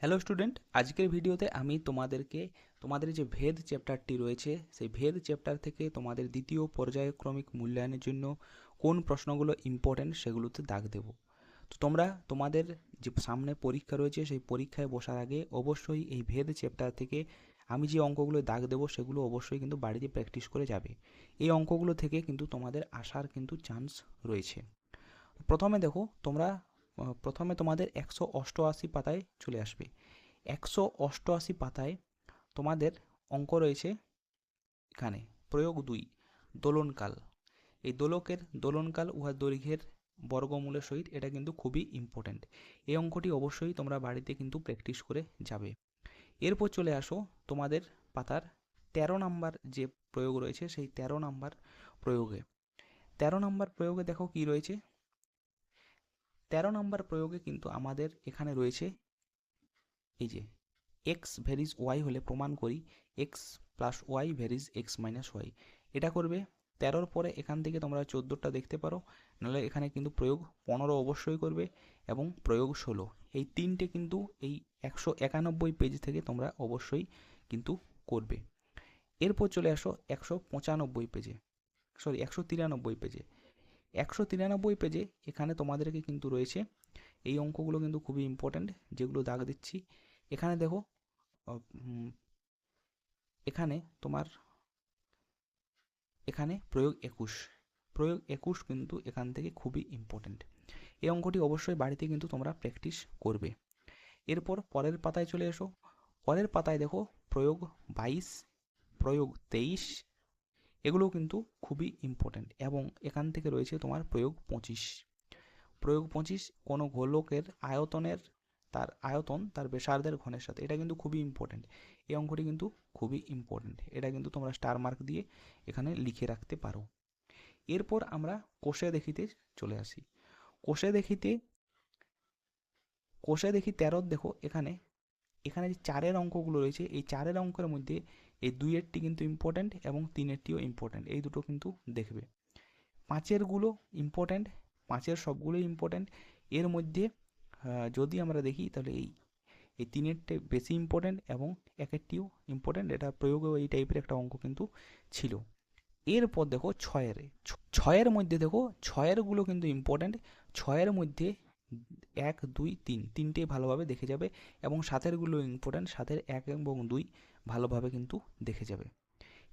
Hello student, আজকের ভিডিওতে আমি তোমাদের যে ভেদ চ্যাপ্টারটি রয়েছে সেই ভেদ চ্যাপ্টার থেকে তোমাদের দ্বিতীয় পর্যায়ক্রমিক মূল্যায়নের জন্য কোন প্রশ্নগুলো ইম্পর্ট্যান্ট সেগুলোতে দাগ দেব। তো তোমরা তোমাদের যে সামনে পরীক্ষা রয়েছে সেই পরীক্ষায় বসার আগে অবশ্যই এই ভেদ চ্যাপ্টার থেকে আমি যে অঙ্কগুলো দাগ দেবো সেগুলো অবশ্যই কিন্তু বাড়িতে প্র্যাকটিস করে যাবে। এই অঙ্কগুলো থেকে কিন্তু তোমাদের আসার কিন্তু চান্স রয়েছে। প্রথমে দেখো তোমরা প্রথমে তোমাদের 188 পাতায় চলে আসবে। 188 পাতায় তোমাদের অঙ্ক রয়েছে এখানে প্রয়োগ 2 দোলনকাল। এই দোলনকাল উহার দৈর্ঘ্যের বর্গমূলের সহিত, এটা কিন্তু খুবই ইম্পর্ট্যান্ট। এই অঙ্কটি অবশ্যই তোমরা বাড়িতে কিন্তু প্র্যাকটিস করে যাবে। এরপর চলে আসো তোমাদের পাতার 13 নাম্বার যে প্রয়োগ রয়েছে সেই 13 নাম্বার প্রয়োগে। 13 নাম্বার প্রয়োগে দেখো কি রয়েছে। 13 নম্বর প্রয়োগে কিন্তু আমাদের এখানে রয়েছে এই যে এক্স ভ্যারিজ ওয়াই হলে প্রমাণ করি x plus y varies x minus y. এটা করবে 13-র পরে এখান থেকে তোমরা 14টা দেখতে পারো, নাহলে এখানে কিন্তু প্রয়োগ 15 অবশ্যই করবে এবং প্রয়োগ 16। এই তিনটে কিন্তু এই 191 পেজ থেকে তোমরা অবশ্যই কিন্তু করবে। এরপর চলে আসো 195 পেজে, 193 পেজে। 193 পেজে এখানে তোমাদেরকে কিন্তু রয়েছে এই অঙ্কগুলো কিন্তু খুবই ইম্পর্ট্যান্ট, যেগুলো দাগ দিচ্ছি। এখানে দেখো এখানে তোমার এখানে প্রয়োগ 21 কিন্তু এখান থেকে খুবই ইম্পর্ট্যান্ট। এই অঙ্কটি অবশ্যই বাড়িতে কিন্তু তোমরা প্র্যাকটিস করবে। এরপর পরের পাতায় চলে এসো। পরের পাতায় দেখো প্রয়োগ 22, প্রয়োগ 23, এগুলো কিন্তু খুবই ইম্পর্ট্যান্ট। এবং এখান থেকে রয়েছে তোমার প্রয়োগ 25। প্রয়োগ 25 কোনো গোলকের আয়তন তার ব্যাসার্ধের ঘনের সাথে, এটা কিন্তু খুবই ইম্পর্ট্যান্ট। এই অঙ্কটি কিন্তু খুবই ইম্পর্ট্যান্ট, এটা কিন্তু তোমরা স্টার মার্ক দিয়ে এখানে লিখে রাখতে পারো। এরপর আমরা কোষে দেখিতে চলে আসি। কোষে দেখি 13 দেখো এখানে যে 4-এর অঙ্কগুলো রয়েছে এই 4-এর অঙ্কের মধ্যে এই 2-এরটি কিন্তু ইম্পর্ট্যান্ট এবং 3-এরটিও ইম্পর্ট্যান্ট, এই দুটো কিন্তু দেখবে। 5-এরগুলো ইম্পর্ট্যান্ট, 5-এর সবগুলোই ইম্পর্ট্যান্ট। এর মধ্যে যদি আমরা দেখি তাহলে এই 3-এরটাই বেশি ইম্পর্ট্যান্ট এবং 1-এরটিও ইম্পর্ট্যান্ট। এটা প্রয়োগেও এই টাইপের একটা অঙ্ক কিন্তু ছিল। এরপর দেখো 6-এর মধ্যে দেখো 6-এরগুলো কিন্তু ইম্পর্ট্যান্ট। 6-এর মধ্যে 1, 2, 3 তিনটেই ভালোভাবে দেখে যাবে এবং 7-এরগুলো ইম্পর্ট্যান্ট। 7-এর 1 এবং 2 ভালোভাবে কিন্তু দেখে যাবে।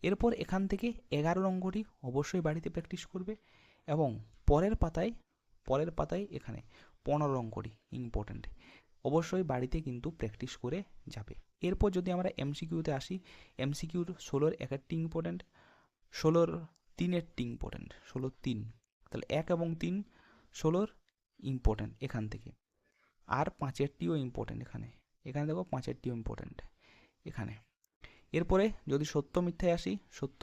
এরপর এখান থেকে 11 অঙ্কটি অবশ্যই বাড়িতে প্র্যাকটিস করবে এবং পরের পাতায় এখানে 15 অঙ্কটি ইম্পর্ট্যান্ট, অবশ্যই বাড়িতে কিন্তু প্র্যাকটিস করে যাবে। এরপর যদি আমরা এমসিকিউতে আসি, এমসিকিউর 16-এর 1-এরটি ইম্পর্ট্যান্ট, 16-র 3-এরটি ইম্পর্ট্যান্ট, 16 3, তাহলে 1 এবং 3 16-র ইম্পর্ট্যান্ট এখান থেকে। আর 5-এরটিও ইম্পর্ট্যান্ট এখানে দেখো 5-এরটিও ইম্পর্ট্যান্ট এখানে। এরপরে যদি সত্য মিথ্যায় আসি, সত্য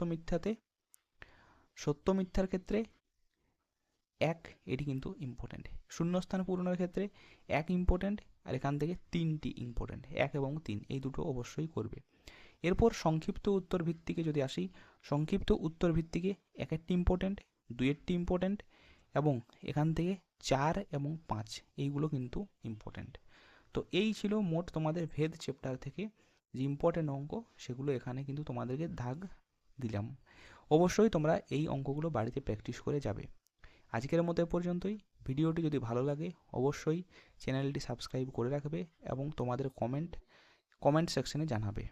মিথ্যার ক্ষেত্রে 1 এটি কিন্তু ইম্পর্ট্যান্ট। শূন্যস্থান পূরণের ক্ষেত্রে 1 ইম্পর্ট্যান্ট আর এখান থেকে 3টি ইম্পর্ট্যান্ট, 1 এবং 3 এই দুটো অবশ্যই করবে। এরপর সংক্ষিপ্ত উত্তর ভিত্তিকে যদি আসি, সংক্ষিপ্ত উত্তর ভিত্তিকে 1-এরটি ইম্পর্ট্যান্ট, 2-এরটি ইম্পর্ট্যান্ট এবং এখান থেকে 4 এবং 5 এইগুলো কিন্তু ইম্পর্ট্যান্ট। তো এই ছিল মোট তোমাদের ভেদ চ্যাপ্টার থেকে যে ইম্পর্ট্যান্ট অঙ্ক, সেগুলো এখানে কিন্তু তোমাদেরকে দাগ দিলাম। অবশ্যই তোমরা এই অঙ্কগুলো বাড়িতে প্র্যাকটিস করে যাবে। আজকের মতো এ পর্যন্তই। ভিডিওটি যদি ভালো লাগে অবশ্যই চ্যানেলটি সাবস্ক্রাইব করে রাখবে এবং তোমাদের কমেন্ট সেকশনে জানাবে।